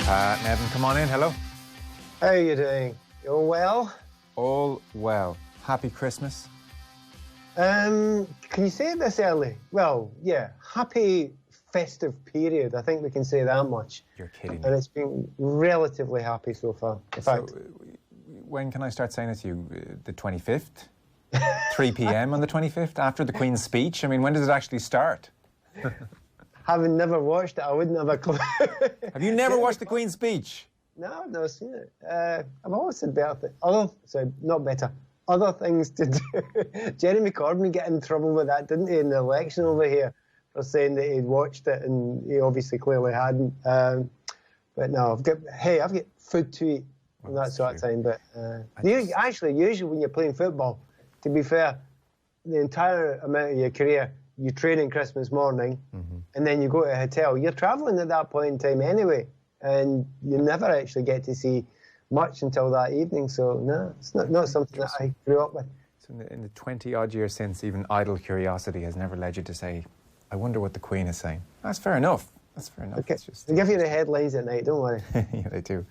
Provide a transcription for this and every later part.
Pat Nevin, come on in. Hello. How are you doing? You all well? All well. Happy Christmas. Can you say this early? Well, yeah. Happy festive period. I think we can say that much. You're kidding me. And it's been relatively happy so far. In fact, when can I start saying it to you? The 25th? 3 p.m. on the 25th? After the Queen's speech? I mean, when does it actually start? having never watched it, I wouldn't have a clue. Have you never watched the Queen's speech? No, I've never seen it. I've always said better not better. Other things to do. Jeremy Corbyn got in trouble with that, didn't he, in the election over here, for saying that he'd watched it, and he obviously clearly hadn't. But no, I've got food to eat and that sort of time. But usually when you're playing football, to be fair, the entire amount of your career, you train on Christmas morning, and then you go to a hotel. You're travelling at that point in time anyway, and you never actually get to see much until that evening. So no, it's not something that I grew up with. So in the 20-odd years since, even idle curiosity has never led you to say, I wonder what the Queen is saying. That's fair enough. That's fair enough. Okay. They give you the headlines at night, don't worry. Yeah, they do.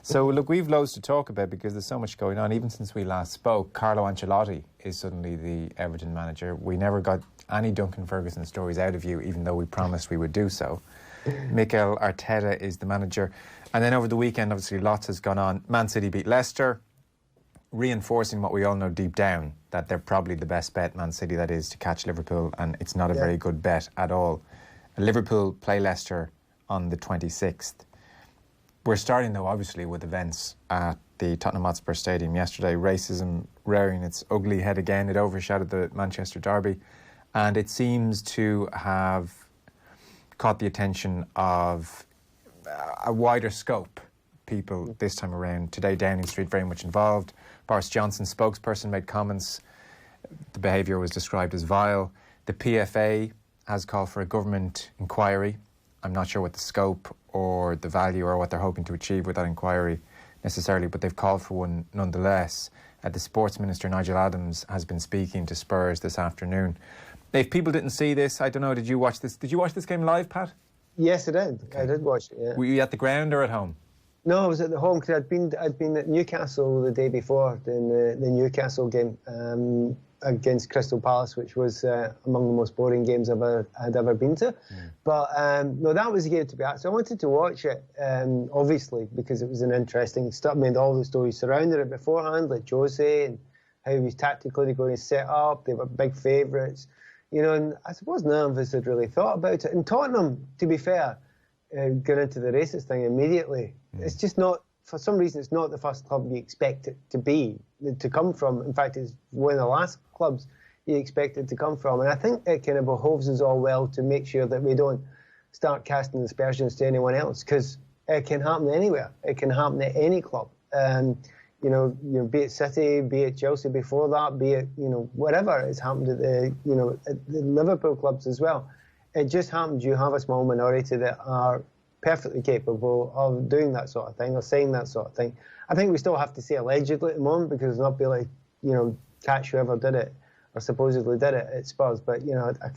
So, look, we've loads to talk about because there's so much going on. Even since we last spoke, Carlo Ancelotti is suddenly the Everton manager. We never got any Duncan Ferguson stories out of you, even though we promised we would do so. Mikel Arteta is the manager. And then over the weekend, obviously, lots has gone on. Man City beat Leicester, reinforcing what we all know deep down, that they're probably the best bet, Man City, that is, to catch Liverpool, and it's not a very good bet at all. Liverpool play Leicester on the 26th. We're starting, though, obviously, with events at the Tottenham Hotspur Stadium yesterday. Racism rearing its ugly head again. It overshadowed the Manchester derby, and it seems to have caught the attention of a wider scope people this time around. Today, Downing Street very much involved. Boris Johnson's spokesperson made comments. The behaviour was described as vile. The PFA has called for a government inquiry. I'm not sure what the scope or the value or what they're hoping to achieve with that inquiry necessarily, but they've called for one nonetheless. The Sports Minister, Nigel Adams, has been speaking to Spurs this afternoon. If people didn't see this, I don't know, did you watch this? Did you watch this game live, Pat? Yes, I did. Okay. I did watch it, yeah. Were you at the ground or at home? No, I was at the home because I'd been at Newcastle the day before doing the Newcastle game against Crystal Palace, which was among the most boring games I'd ever been to. But no, that was the game to be at. So I wanted to watch it, obviously, because it was an interesting stuff. I mean, all the stories surrounding it beforehand, like Jose and how he was tactically going to set up. They were big favourites. You know, and I suppose none of us had really thought about it. And Tottenham, to be fair, got into the racist thing immediately. It's just not, for some reason, it's not the first club you expect it to come from. In fact, it's one of the last clubs you expect it to come from. And I think it kind of behoves us all well to make sure that we don't start casting aspersions to anyone else, because it can happen anywhere. It can happen at any club. You know, be it City, be it Chelsea before that, be it, whatever. It's happened at the Liverpool clubs as well. It just happens you have a small minority that are perfectly capable of doing that sort of thing or saying that sort of thing. I think we still have to say allegedly at the moment, because it's not be like, catch whoever did it or supposedly did it at Spurs. But,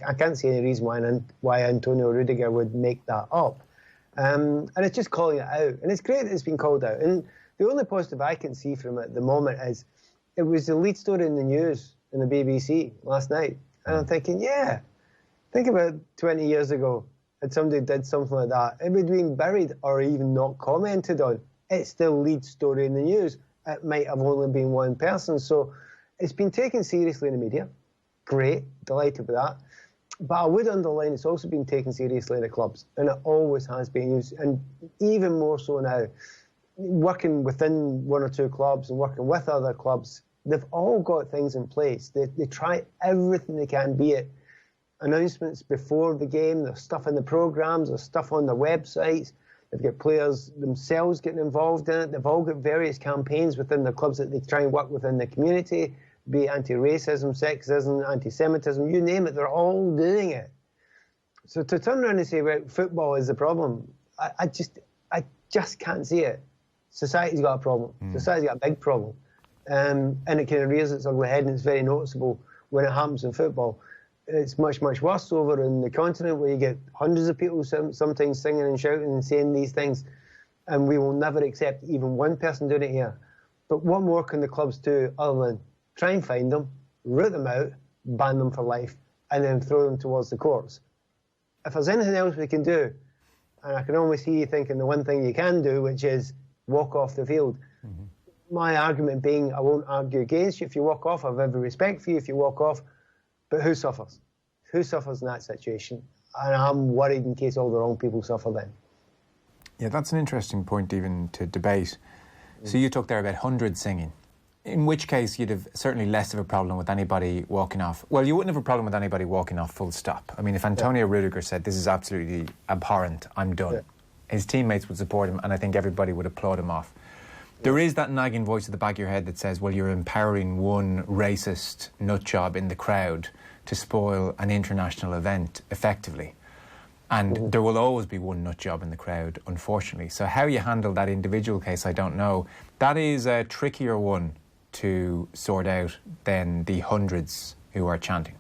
I can't see any reason why Antonio Rudiger would make that up. And it's just calling it out. And it's great that it's been called out. And the only positive I can see from it at the moment is it was the lead story in the news in the BBC last night. And I'm thinking, yeah, think about 20 years ago, if somebody did something like that, it would have been buried or even not commented on. It's still lead story in the news. It might have only been one person. So it's been taken seriously in the media. Great, delighted with that. But I would underline it's also been taken seriously in the clubs. And it always has been used. And even more so now, working within one or two clubs and working with other clubs, they've all got things in place. They try everything they can, be it announcements before the game, there's stuff in the programmes, there's stuff on their websites, they've got players themselves getting involved in it, they've all got various campaigns within the clubs that they try and work within the community, be it anti-racism, sexism, anti-Semitism, you name it, they're all doing it. So to turn around and say, right, football is the problem, I just can't see it. Society's got a problem. Society's got a big problem. And it kind of rears its ugly head, and it's very noticeable when it happens in football. It's much, much worse over in the continent, where you get hundreds of people sometimes singing and shouting and saying these things. and we will never accept even one person doing it here. But what more can the clubs do other than try and find them, root them out, ban them for life, and then throw them towards the courts? If there's anything else we can do, and I can almost hear you thinking the one thing you can do, which is walk off the field. My argument being, I won't argue against you if you walk off. I have every respect for you if you walk off. But who suffers? Who suffers in that situation? And I'm worried in case all the wrong people suffer then. Yeah, that's an interesting point even to debate. So you talked there about hundreds singing, in which case you'd have certainly less of a problem with anybody walking off. Well, you wouldn't have a problem with anybody walking off full stop. I mean, if Antonio Rudiger said, this is absolutely abhorrent, I'm done, his teammates would support him, and I think everybody would applaud him off. There is that nagging voice at the back of your head that says, well, you're empowering one racist nutjob in the crowd to spoil an international event effectively. And there will always be one nutjob in the crowd, unfortunately. So how you handle that individual case, I don't know. That is a trickier one to sort out than the hundreds who are chanting.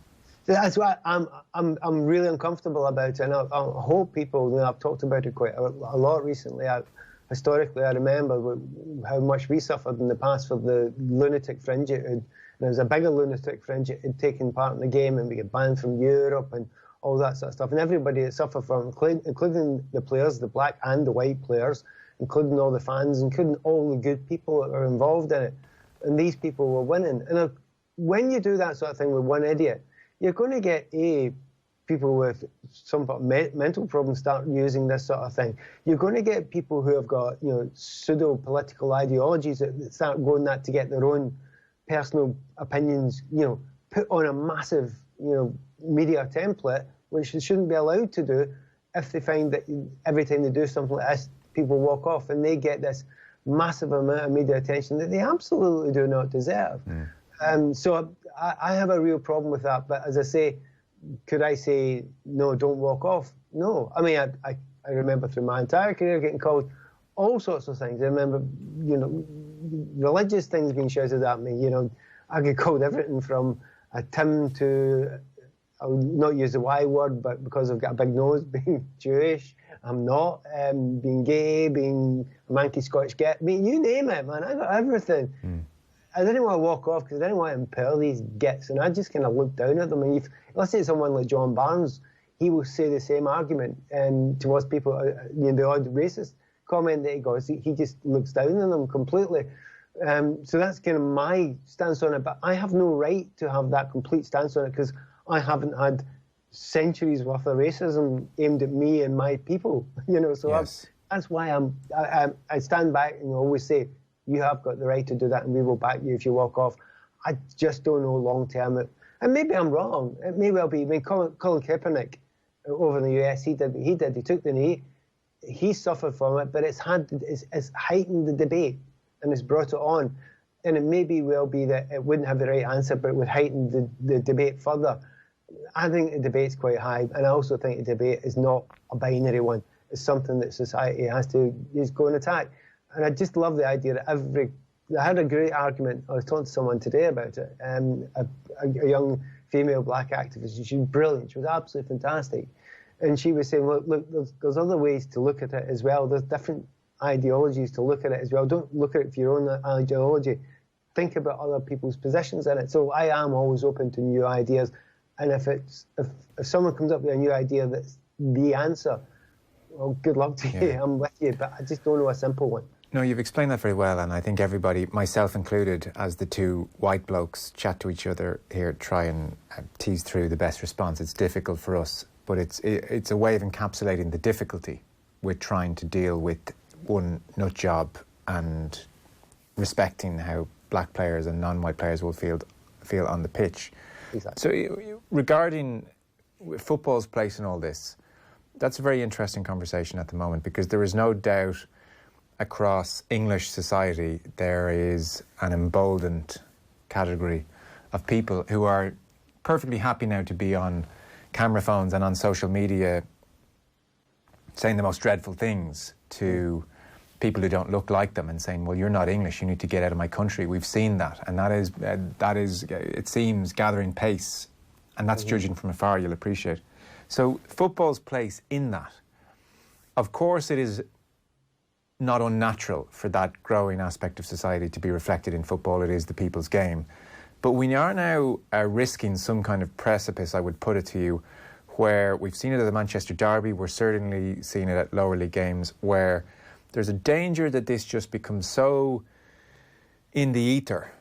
That's why I'm really uncomfortable about it, and I hope people, you know, I've talked about it quite a lot recently. Historically, I remember how much we suffered in the past for the lunatic fringe. There was a bigger lunatic fringe that had taken part in the game, and we got banned from Europe and all that sort of stuff. And everybody that suffered from, including the players, the black and the white players, including all the fans, including all the good people that were involved in it. And these people were winning. And when you do that sort of thing with one idiot, you're going to get people with some sort of mental problems start using this sort of thing. You're going to get people who have got, you know, pseudo-political ideologies that start going that to get their own personal opinions, you know, put on a massive, you know, media template, which they shouldn't be allowed to do if they find that every time they do something like this, people walk off and they get this massive amount of media attention that they absolutely do not deserve. So I have a real problem with that. But as I say, could I say, no, don't walk off? No. I mean, I remember through my entire career getting called all sorts of things. I remember, you know, religious things being shouted at me. You know, I get called everything from a Tim to, I would not use the Y word, but because I've got a big nose, being Jewish, I'm not, being gay, being a manky Scottish git. I mean, you name it, man. I got everything. I didn't want to walk off because I didn't want to impair these gits, and I just kind of looked down at them. And let's say someone like John Barnes, he will say the same argument towards people, you know, the odd racist comment that he goes, he just looks down on them completely. So that's kind of my stance on it, but I have no right to have that complete stance on it because I haven't had centuries worth of racism aimed at me and my people, you know. So yes. That's why I stand back and always say, you have got the right to do that, and we will back you if you walk off. I just don't know long term. And maybe I'm wrong. It may well be. I mean, Colin Kaepernick over in the US, he did what he did. He took the knee. He suffered from it, but it's heightened the debate and it's brought it on. And it may be well be that it wouldn't have the right answer, but it would heighten the debate further. I think the debate's quite high, and I also think the debate is not a binary one. It's something that society has to go and attack. And I just love the idea that I had a great argument. I was talking to someone today about it. A young female black activist. She was brilliant. She was absolutely fantastic. And she was saying, look, there's other ways to look at it as well. There's different ideologies to look at it as well. Don't look at it for your own ideology. Think about other people's positions in it. So I am always open to new ideas. And if someone comes up with a new idea that's the answer, well, good luck to you. I'm with you. But I just don't know a simple one. No, you've explained that very well, and I think everybody, myself included, as the two white blokes chat to each other here, try and tease through the best response. It's difficult for us, but it's a way of encapsulating the difficulty with trying to deal with one nut job and respecting how black players and non-white players will feel on the pitch. Exactly. So regarding football's place in all this, that's a very interesting conversation at the moment, because there is no doubt across English society there is an emboldened category of people who are perfectly happy now to be on camera phones and on social media saying the most dreadful things to people who don't look like them and saying, well, you're not English, you need to get out of my country. We've seen that, and that is it seems, gathering pace, and that's judging from afar, you'll appreciate. So football's place in that, of course it is not unnatural for that growing aspect of society to be reflected in football. It is the people's game. But we are now risking some kind of precipice, I would put it to you, where we've seen it at the Manchester Derby, we're certainly seeing it at lower league games, where there's a danger that this just becomes so in the ether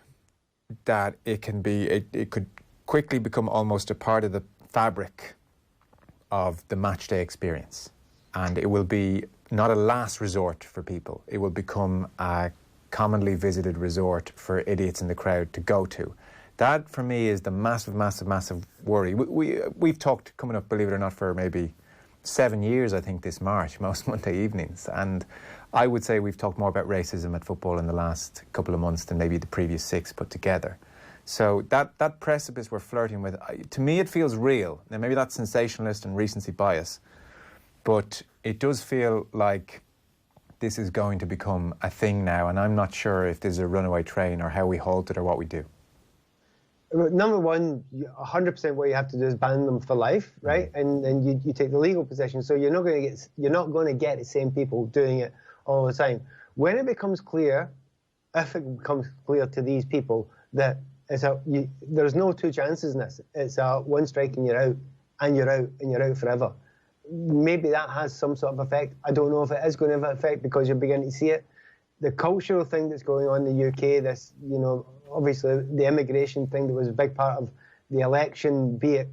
that it could quickly become almost a part of the fabric of the match day experience. And it will be not a last resort for people. It will become a commonly visited resort for idiots in the crowd to go to. That, for me, is the massive, massive, massive worry. We've talked, coming up, believe it or not, for maybe 7 years, I think, this March, most Monday evenings. And I would say we've talked more about racism at football in the last couple of months than maybe the previous 6 put together. So that precipice we're flirting with, to me, it feels real. Now, maybe that's sensationalist and recency bias, but it does feel like this is going to become a thing now, and I'm not sure if there's a runaway train or how we halt it or what we do. Number one, 100% what you have to do is ban them for life, right? And then you take the legal position. So you're not going to get the same people doing it all the time. When it becomes clear, if it becomes clear to these people that there's no two chances in this, it's one strike and you're out, and you're out, and you're out forever. Maybe that has some sort of effect. I don't know if it is going to have an effect because you're beginning to see it. The cultural thing that's going on in the UK, this, obviously the immigration thing that was a big part of the election, be it,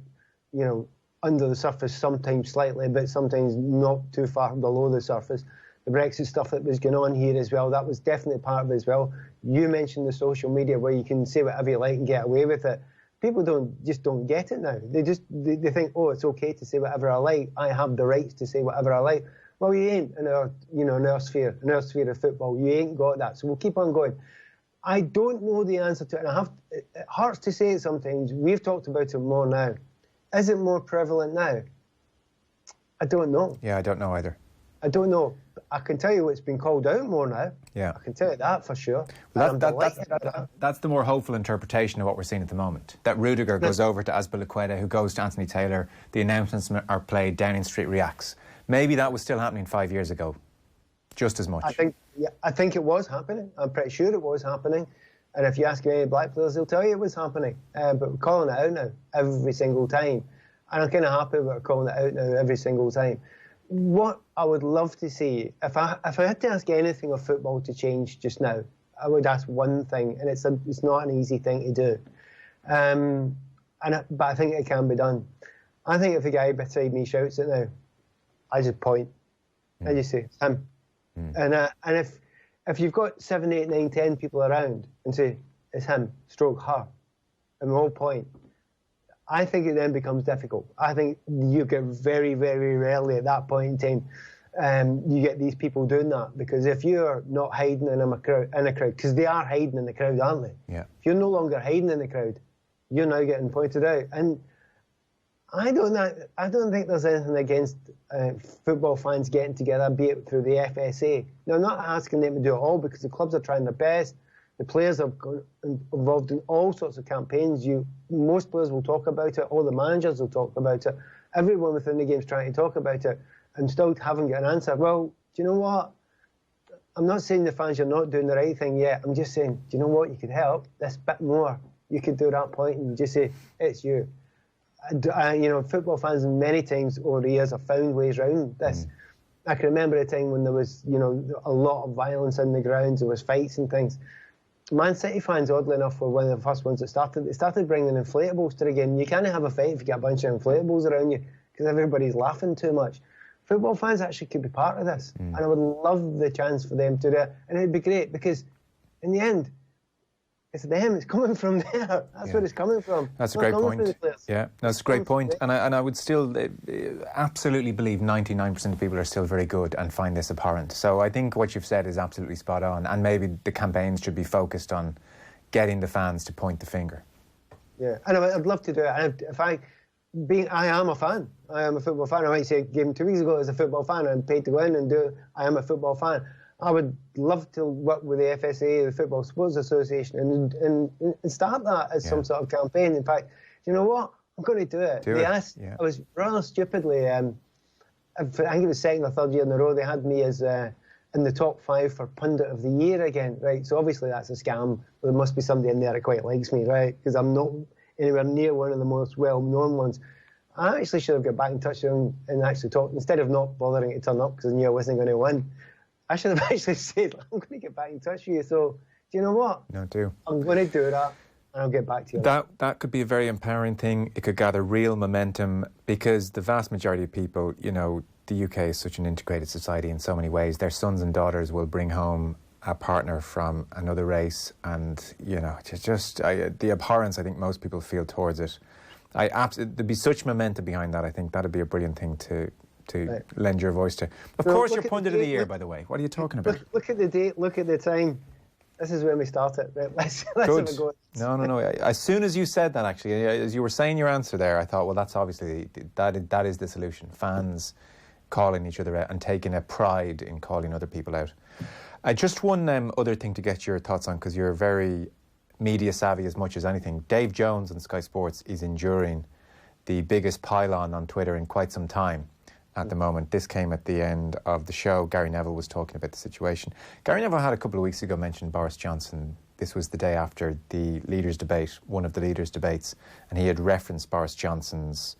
under the surface sometimes slightly, but sometimes not too far below the surface. The Brexit stuff that was going on here as well, that was definitely part of it as well. You mentioned the social media where you can say whatever you like and get away with it. People don't get it now. They think, oh, it's okay to say whatever I like. I have the rights to say whatever I like. Well, you ain't in our sphere of football. You ain't got that. So we'll keep on going. I don't know the answer to it. And it hurts to say it sometimes. We've talked about it more now. Is it more prevalent now? I don't know. Yeah, I don't know either. I don't know. I can tell you it's been called out more now. Yeah. I can tell you that for sure. That's the more hopeful interpretation of what we're seeing at the moment. That Rudiger goes over to Azpilicueta, who goes to Anthony Taylor. The announcements are played, Downing Street reacts. Maybe that was still happening 5 years ago, just as much. I think it was happening. I'm pretty sure it was happening. And if you ask any black players, they'll tell you it was happening. But we're calling it out now every single time. And I'm kind of happy we're calling it out now every single time. What I would love to see, if I had to ask anything of football to change just now, I would ask one thing, and it's not an easy thing to do. But I think it can be done. I think if a guy beside me shouts it now, I just point. I just say, him. And if you've got 7, 8, 9, 10 people around and say, it's him, stroke her, and we all point, I think it then becomes difficult. I think you get very, very rarely at that point in time, you get these people doing that. Because if you're not hiding in a crowd, because they are hiding in the crowd, aren't they? Yeah. If you're no longer hiding in the crowd, you're now getting pointed out. And I don't think there's anything against football fans getting together, be it through the FSA. Now, I'm not asking them to do it all because the clubs are trying their best. The players are involved in all sorts of campaigns. Most players will talk about it. All the managers will talk about it. Everyone within the game is trying to talk about it and still haven't got an answer. Well, do you know what? I'm not saying the fans are not doing the right thing yet. I'm just saying, do you know what? You could help this bit more. You could do that point and just say, it's you. Football fans many times over the years have found ways around this. I can remember a time when there was, a lot of violence in the grounds. There was fights and things. Man City fans, oddly enough, were one of the first ones that started. They started bringing inflatables to the game. You can't have a fight if you get a bunch of inflatables around you because everybody's laughing too much. Football fans actually could be part of this, and I would love the chance for them to do it. And it'd be great because, in the end, it's them. It's coming from there. That's where it's coming from. That's a great point. Yeah, that's a great point. And I would still absolutely believe 99% of people are still very good and find this abhorrent. So I think what you've said is absolutely spot on. And maybe the campaigns should be focused on getting the fans to point the finger. Yeah, and I'd love to do it. And I am a fan. I am a football fan. I might say, game 2 weeks ago as a football fan, I'm paid to go in and do it. I am a football fan. I would love to work with the FSA, the Football Supporters Association, and start that as some sort of campaign. In fact, you know what? I'm going to do it. I was rather stupidly, I think it was second or third year in a row, they had me as in the top 5 for Pundit of the Year again, right? So obviously that's a scam. There must be somebody in there that quite likes me, right? Because I'm not anywhere near one of the most well-known ones. I actually should have got back in touch with him and actually talked, instead of not bothering to turn up because I knew I wasn't going to win. I should have actually said, I'm going to get back in touch with you. So, do you know what? No, do. I'm going to do that, and I'll get back to you. That could be a very empowering thing. It could gather real momentum because the vast majority of people, you know, the UK is such an integrated society in so many ways. Their sons and daughters will bring home a partner from another race, and, you know, the abhorrence I think most people feel towards it. There'd be such momentum behind that. I think that'd be a brilliant thing to right. Lend your voice to. Of course, you're Pundit of the Year, by the way. What are you talking about? Look at the date. Look at the time. This is when we started. Right, let's have a go. No. As soon as you said that, actually, as you were saying your answer there, I thought, well, that's obviously that is the solution. Fans calling each other out and taking a pride in calling other people out. Just one other thing to get your thoughts on, because you're very media savvy as much as anything. Dave Jones on Sky Sports is enduring the biggest pylon on Twitter in quite some time at the moment. This came at the end of the show. Gary Neville was talking about the situation. Gary Neville had a couple of weeks ago mentioned Boris Johnson. This was the day after the leaders' debate, one of the leaders' debates, and he had referenced Boris Johnson's,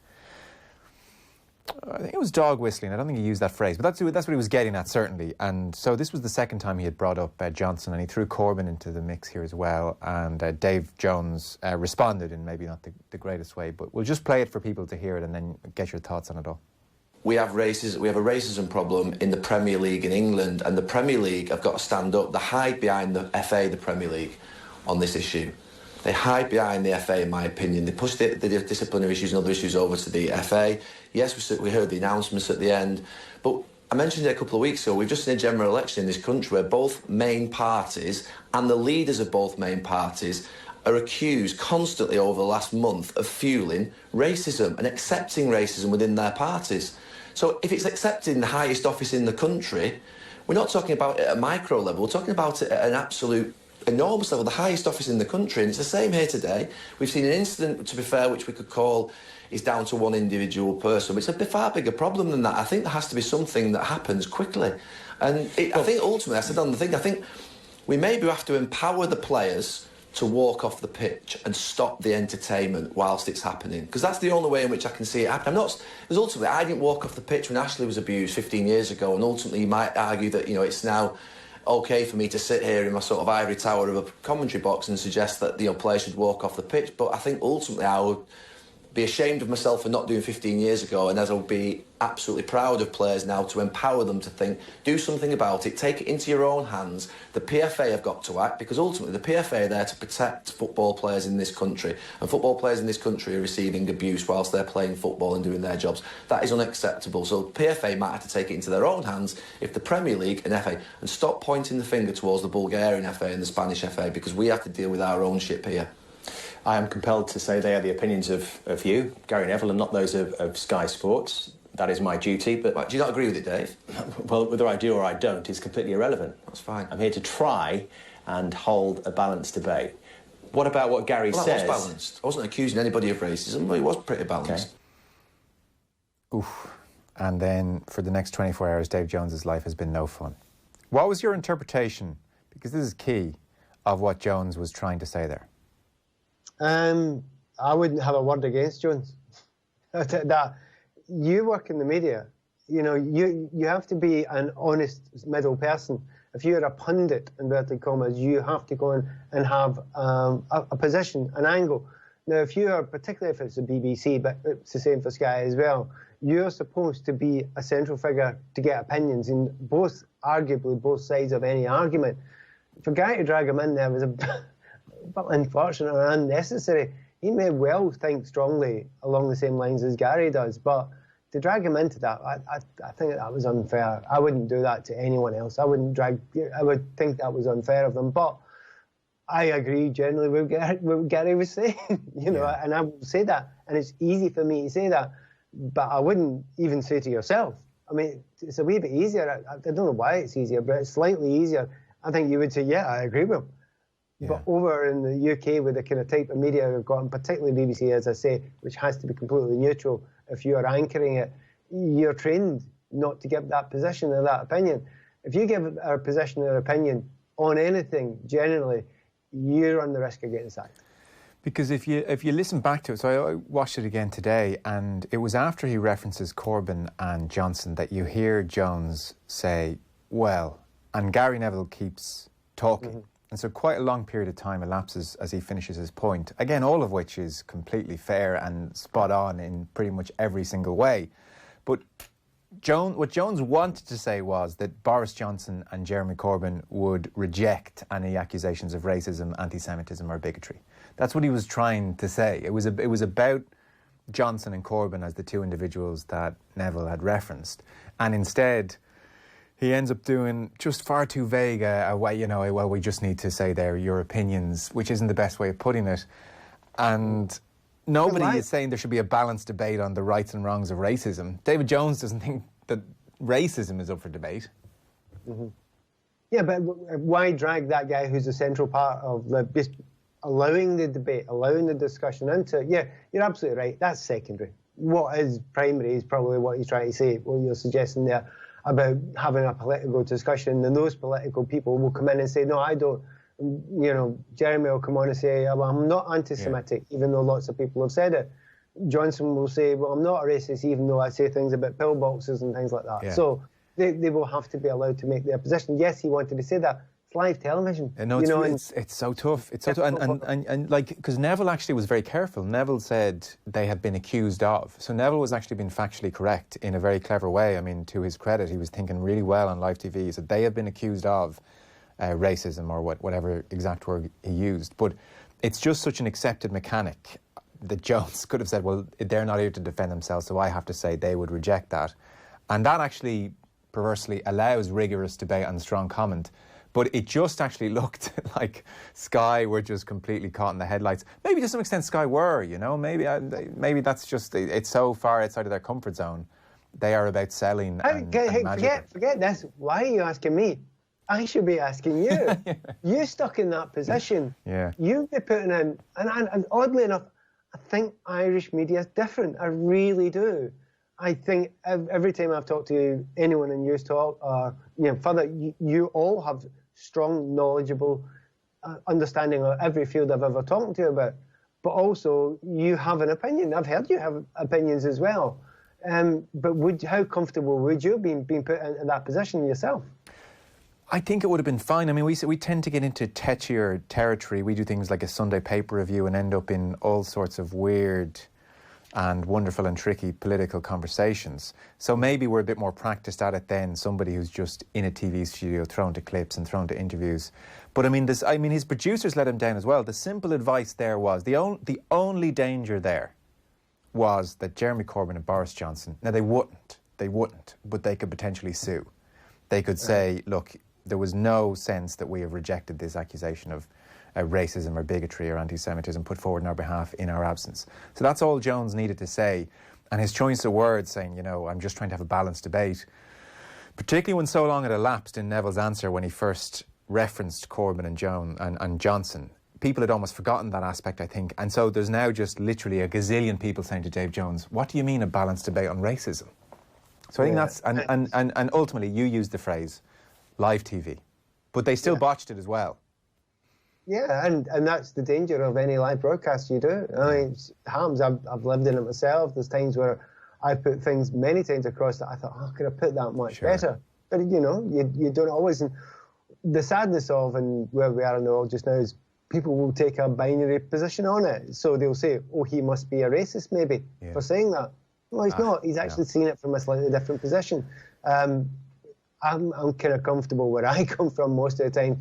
I think it was dog whistling. I don't think he used that phrase, but that's what he was getting at, certainly. And so this was the second time he had brought up Johnson, and he threw Corbyn into the mix here as well. And Dave Jones responded in maybe not the greatest way, but we'll just play it for people to hear it and then get your thoughts on it all. We have a racism problem in the Premier League in England, and the Premier League have got to stand up. They hide behind the FA, the Premier League, on this issue. They hide behind the FA, in my opinion. They push the disciplinary issues and other issues over to the FA. Yes, we heard the announcements at the end, but I mentioned it a couple of weeks ago. We've just seen a general election in this country where both main parties and the leaders of both main parties are accused constantly over the last month of fueling racism and accepting racism within their parties. So if it's accepted in the highest office in the country, we're not talking about it at a micro level, we're talking about it at an absolute enormous level, the highest office in the country. And it's the same here today. We've seen an incident, to be fair, which we could call is down to one individual person. It's a far bigger problem than that. I think there has to be something that happens quickly. And I think ultimately, I said on the thing, I think we maybe have to empower the players to walk off the pitch and stop the entertainment whilst it's happening. Because that's the only way in which I can see it happen. Because ultimately, I didn't walk off the pitch when Ashley was abused 15 years ago, and ultimately you might argue that, you know, it's now okay for me to sit here in my sort of ivory tower of a commentary box and suggest that, you know, players should walk off the pitch. But I think ultimately I would be ashamed of myself for not doing 15 years ago, and as I would be absolutely proud of players now to empower them to think, do something about it, take it into your own hands. The PFA have got to act, because ultimately the PFA are there to protect football players in this country, and football players in this country are receiving abuse whilst they're playing football and doing their jobs. That is unacceptable. So PFA might have to take it into their own hands if the Premier League and FA, and stop pointing the finger towards the Bulgarian FA and the Spanish FA, because we have to deal with our own ship here. I am compelled to say they are the opinions of you, Gary Neville, and not those of Sky Sports. That is my duty, but... Right, do you not agree with it, Dave? Well, whether I do or I don't is completely irrelevant. That's fine. I'm here to try and hold a balanced debate. What about what Gary says? That was balanced. I wasn't accusing anybody of racism, but it was pretty balanced. Okay. Oof. And then for the next 24 hours, Dave Jones's life has been no fun. What was your interpretation, because this is key, of what Jones was trying to say there? I wouldn't have a word against Jones. That you work in the media, you know, you have to be an honest middle person. If you're a pundit, inverted commas, you have to go in and have a position, an angle. Now, if you are, particularly if it's the BBC, but it's the same for Sky as well, you're supposed to be a central figure to get opinions in arguably both sides of any argument. For Guy to drag him in there was a bit unfortunate and unnecessary. He may well think strongly along the same lines as Gary does, but to drag him into that, I think that was unfair. I wouldn't do that to anyone else. I would think that was unfair of them. But I agree generally with what Gary was saying, you know, and I will say that. And it's easy for me to say that, but I wouldn't even say to yourself. I mean, it's a wee bit easier. I don't know why it's easier, but it's slightly easier. I think you would say, yeah, I agree with him. Yeah. But over in the UK, with the kind of type of media we've got, and particularly BBC, as I say, which has to be completely neutral, if you are anchoring it, you're trained not to give that position or that opinion. if you give a position or opinion on anything, generally, you run the risk of getting sacked. Because if you listen back to it, so I watched it again today, and it was after he references Corbyn and Johnson that you hear Jones say, well, and Gary Neville keeps talking. Mm-hmm. And so quite a long period of time elapses as he finishes his point. Again, all of which is completely fair and spot on in pretty much every single way. But what Jones wanted to say was that Boris Johnson and Jeremy Corbyn would reject any accusations of racism, anti-Semitism or bigotry. That's what he was trying to say. It was about Johnson and Corbyn as the two individuals that Neville had referenced. And instead, he ends up doing just far too vague a way, well, we just need to say they're your opinions, which isn't the best way of putting it. And nobody is saying there should be a balanced debate on the rights and wrongs of racism. David Jones doesn't think that racism is up for debate. Mm-hmm. Yeah, but why drag that guy who's a central part of just allowing the debate, allowing the discussion into it? Yeah, you're absolutely right. That's secondary. What is primary is probably what he's trying to say, what you're suggesting there about having a political discussion, and those political people will come in and say, no, I don't. Jeremy will come on and say, well, I'm not anti-Semitic, even though lots of people have said it. Johnson will say, well, I'm not a racist, even though I say things about pillboxes and things like that. Yeah. So they will have to be allowed to make their position. Yes, he wanted to say that. It's live television. No, it's so tough. It's so tough. And because Neville actually was very careful. Neville said they had been accused of. So Neville was actually being factually correct in a very clever way. I mean, to his credit, he was thinking really well on live TV. He said they have been accused of racism or whatever exact word he used. But it's just such an accepted mechanic that Jones could have said, well, they're not here to defend themselves, so I have to say they would reject that. And that actually perversely allows rigorous debate and strong comment. But it just actually looked like Sky were just completely caught in the headlights. Maybe to some extent Sky were, Maybe that's just, it's so far outside of their comfort zone. They are about selling and forget this. Why are you asking me? I should be asking you. Yeah. You're stuck in that position. Yeah. You'd be putting in, and oddly enough, I think Irish media is different. I really do. I think every time I've talked to anyone in News Talk or further, you all have strong, knowledgeable understanding of every field I've ever talked to you about. But also, you have an opinion. I've heard you have opinions as well. But how comfortable would you be being put in that position yourself? I think it would have been fine. I mean, we tend to get into tetchier territory. We do things like a Sunday paper review and end up in all sorts of weird and wonderful and tricky political conversations. So maybe we're a bit more practiced at it than somebody who's just in a TV studio thrown to clips and thrown to interviews. But I mean, his producers let him down as well. The simple advice there was, the only danger there was that Jeremy Corbyn and Boris Johnson, now they wouldn't, but they could potentially sue. They could say, look, there was no sense that we have rejected this accusation of racism or bigotry or anti-Semitism put forward on our behalf in our absence. So that's all Jones needed to say. And his choice of words saying, I'm just trying to have a balanced debate, particularly when so long had elapsed in Neville's answer when he first referenced Corbyn and Johnson. People had almost forgotten that aspect, I think. And so there's now just literally a gazillion people saying to Dave Jones, what do you mean a balanced debate on racism? So I think that's, and ultimately you used the phrase live TV, but they still botched it as well. Yeah, and that's the danger of any live broadcast you do. I mean, Hams, I've lived in it myself. There's times where I put things many times across that I thought, I could have put that much better. But, you don't always. And the sadness of, and where we are in the world just now, is people will take a binary position on it. So they'll say, oh, he must be a racist maybe for saying that. Well, he's not. He's actually seen it from a slightly different position. I'm kind of comfortable where I come from most of the time,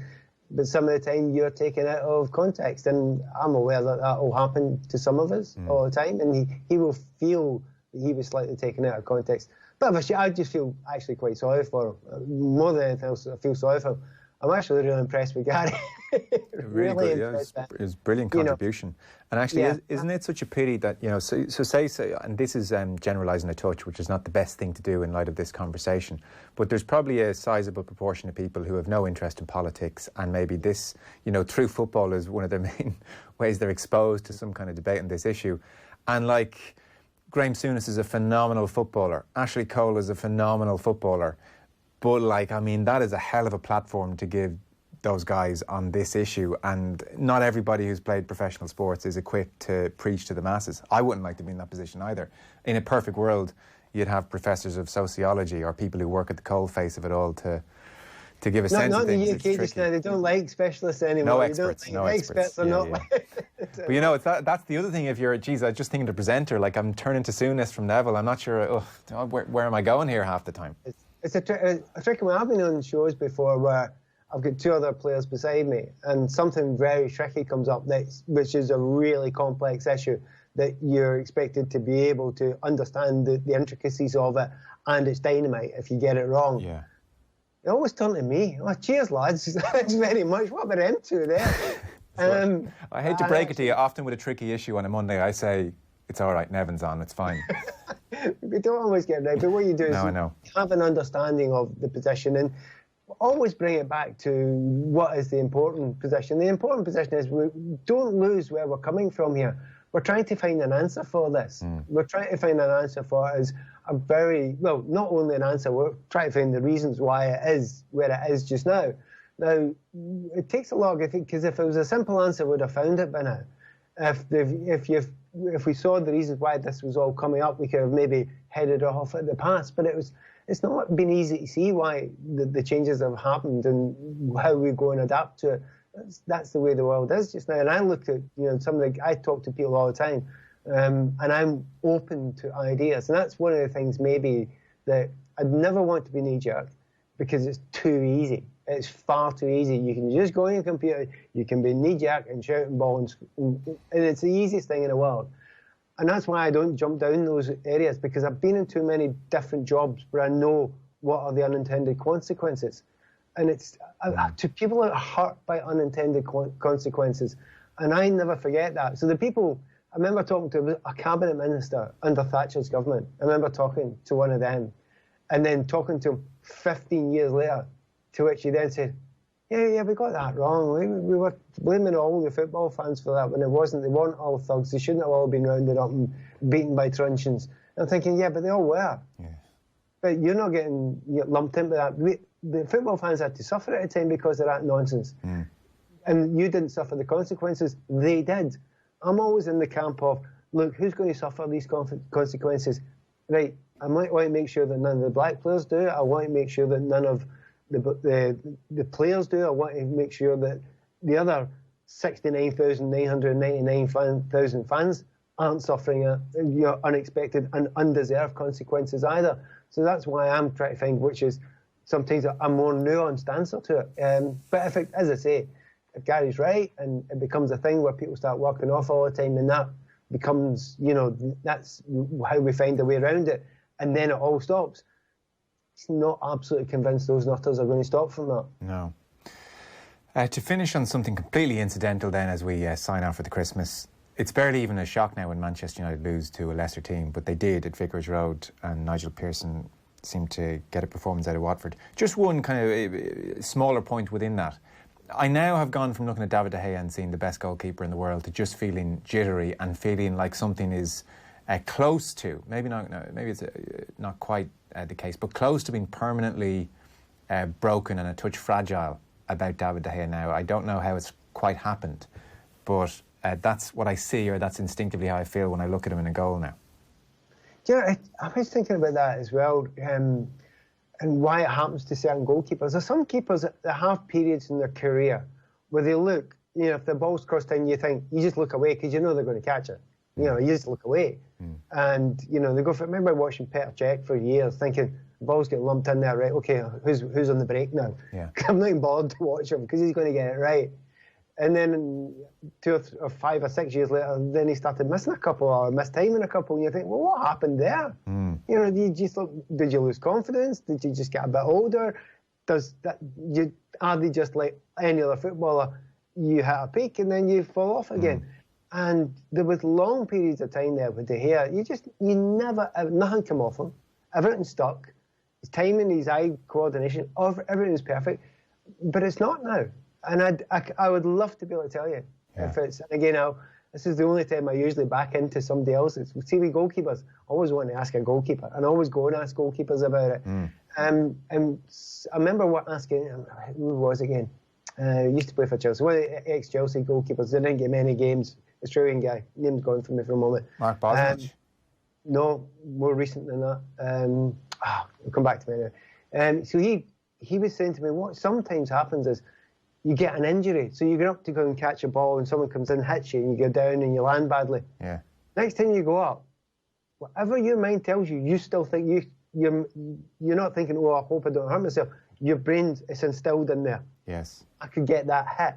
but some of the time you're taken out of context, and I'm aware that will happen to some of us all the time, and he will feel that he was slightly taken out of context. But I just feel actually quite sorry for him. More than anything else, I feel sorry for him. I'm actually really impressed with Gary. Really impressed. It was brilliant contribution. And actually, isn't it such a pity that, say, and this is generalising a touch, which is not the best thing to do in light of this conversation, but there's probably a sizable proportion of people who have no interest in politics, and maybe this, through football is one of their main ways they're exposed to some kind of debate on this issue. And Graham Souness is a phenomenal footballer. Ashley Cole is a phenomenal footballer. But, like, I mean, that is a hell of a platform to give those guys on this issue, and not everybody who's played professional sports is equipped to preach to the masses. I wouldn't like to be in that position either. In a perfect world, you'd have professors of sociology or people who work at the coalface of it all to give a sense of things. Not in the UK just now. They don't like specialists anymore. No experts. No experts. Are not. But you know, that's the other thing. If you're, geez, I was just thinking the presenter. Like, I'm turning to Souness from Neville. I'm not sure. Where am I going here half the time? It's a tricky one. I've been on shows before where I've got two other players beside me, and something very tricky comes up, which is a really complex issue that you're expected to be able to understand the intricacies of it, and it's dynamite if you get it wrong. Yeah. They always turn to me. Oh, cheers, lads. Thanks very much. What about them two there? I hate to break it to you. Often with a tricky issue on a Monday, I say, it's all right, Nevin's on, it's fine. We don't always get it right, but what you do is have an understanding of the position and always bring it back to what is the important position. The important position is we don't lose where we're coming from here. We're trying to find an answer for this. We're trying to find an answer for it as a very, well, not only an answer, we're trying to find the reasons why it is where it is just now. Now, it takes a lot, because if it was a simple answer, we would have found it by now. If we saw the reasons why this was all coming up, we could have maybe headed off at the past. But it's not been easy to see why the changes have happened and how we go and adapt to it. That's the way the world is just now. And I look at, I talk to people all the time, and I'm open to ideas. And that's one of the things maybe that I'd never want to be knee-jerk, because it's too easy. It's far too easy. You can just go on your computer, you can be knee-jerk and shouting balls, and it's the easiest thing in the world. And that's why I don't jump down those areas, because I've been in too many different jobs where I know what are the unintended consequences. And it's to people that are hurt by unintended consequences. And I never forget that. So the people, I remember talking to a cabinet minister under Thatcher's government. I remember talking to one of them and then talking to him 15 years later, to which he then said, yeah, we got that wrong. We were blaming all the football fans for that when it wasn't. They weren't all thugs. They shouldn't have all been rounded up and beaten by truncheons. I'm thinking, yeah, but they all were. Yeah. But you're not getting lumped into that. The football fans had to suffer at the time because of that nonsense. And you didn't suffer the consequences. They did. I'm always in the camp of, look, who's going to suffer these consequences? Right, I might want to make sure that none of the black players do it. I want to make sure that none of the players do. I want to make sure that the other 69,999 fans aren't suffering unexpected and undeserved consequences either. So that's why I'm trying to find which is sometimes a more nuanced answer to it. But as I say, if Gary's right and it becomes a thing where people start working off all the time, then that becomes, that's how we find a way around it. And then it all stops. It's not absolutely convinced those nutters are going to stop from that. No. To finish on something completely incidental then as we sign off for the Christmas, it's barely even a shock now when Manchester United lose to a lesser team, but they did at Vicarage Road, and Nigel Pearson seemed to get a performance out of Watford. Just one kind of smaller point within that. I now have gone from looking at David De Gea and seeing the best goalkeeper in the world to just feeling jittery and feeling like something is close to, maybe it's not quite the case, but close to being permanently broken and a touch fragile about David De Gea now. I don't know how it's quite happened, but that's what I see, or that's instinctively how I feel when I look at him in a goal now. Yeah, I was thinking about that as well, and why it happens to certain goalkeepers. There's some keepers that have periods in their career where they look, if the ball's crossed in, you just look away because you know they're going to catch it. You just look away. And, they go for, I remember watching Petr Cech for years thinking, the ball's getting lumped in there, right, okay, who's on the break now? Yeah. I'm not even bothered to watch him because he's going to get it right. And then 2 or 5 or 6 years later, then he started missing a couple or missed timing a couple, and you think, well, what happened there? Did you lose confidence? Did you just get a bit older? Are they just like any other footballer? You hit a peak and then you fall off again. And there was long periods of time there with De Gea. Nothing came off him. Everything stuck. His timing, his eye coordination, everything was perfect. But it's not now. And I would love to be able to tell you if it's, and again, this is the only time I usually back into somebody else's. See, with goalkeepers, I always want to ask a goalkeeper, and I always go and ask goalkeepers about it. And I remember asking, who was it again? He used to play for Chelsea. One of the ex-Chelsea goalkeepers. Didn't get many games. Australian guy. Name's gone from me for a moment. Mark Bosnich? No, more recent than that. I'll come back to me now. So he was saying to me, what sometimes happens is you get an injury. So you get up to go and catch a ball and someone comes in and hits you and you go down and you land badly. Yeah. Next time you go up, whatever your mind tells you, you still think you're not thinking, oh, I hope I don't hurt myself. Your brain is instilled in there. Yes. I could get that hit.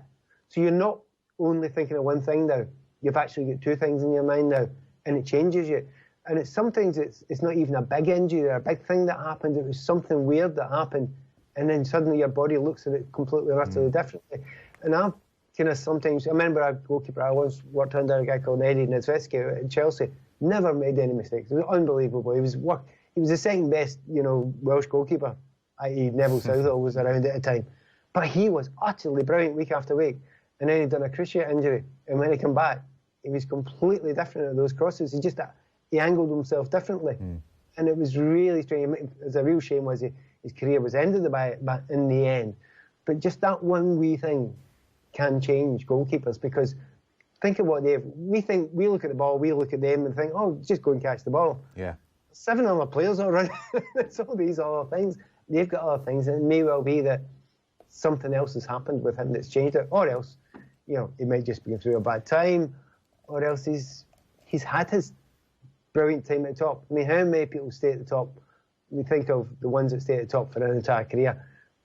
So you're not only thinking of one thing now. You've actually got two things in your mind now, and it changes you. And sometimes it's not even a big injury or a big thing that happened. It was something weird that happened, and then suddenly your body looks at it completely and utterly differently. And I've kind of sometimes, I remember a goalkeeper, I once worked under a guy called Eddie Nedvetsky at Chelsea. Never made any mistakes. It was unbelievable. He was the second best, Welsh goalkeeper, i.e. Neville Southall was around at the time. But he was utterly brilliant week after week. And then he'd done a cruciate injury. And when he came back, he was completely different at those crosses. He angled himself differently. And it was really strange. The real shame was his career was ended in the end. But just that one wee thing can change goalkeepers, because think of what we look at the ball, we look at them and think, oh, just go and catch the ball. Yeah. 7 other players are running. It's all these other things. They've got other things, and it may well be that something else has happened with him that's changed it, or else, he might just be going through a bad time, or else he's had his brilliant time at the top. I mean, how many people stay at the top? We think of the ones that stay at the top for an entire career.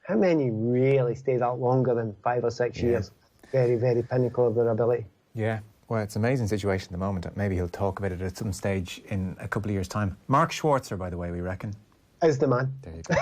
How many really stay that longer than 5 or 6 years? Very, very pinnacle of their ability. Yeah. Well, it's an amazing situation at the moment. Maybe he'll talk about it at some stage in a couple of years' time. Mark Schwarzer, by the way, we reckon. Is the man. There you go.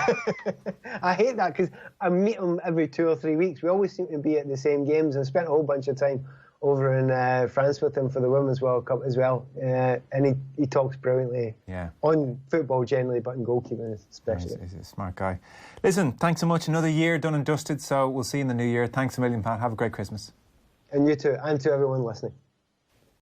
I hate that because I meet him every 2 or 3 weeks. We always seem to be at the same games, and I spent a whole bunch of time over in France with him for the Women's World Cup as well. And he talks brilliantly on football generally, but in goalkeeping especially. He's a smart guy. Listen, thanks so much. Another year done and dusted, so we'll see you in the new year. Thanks a million, Pat. Have a great Christmas. And you too, and to everyone listening.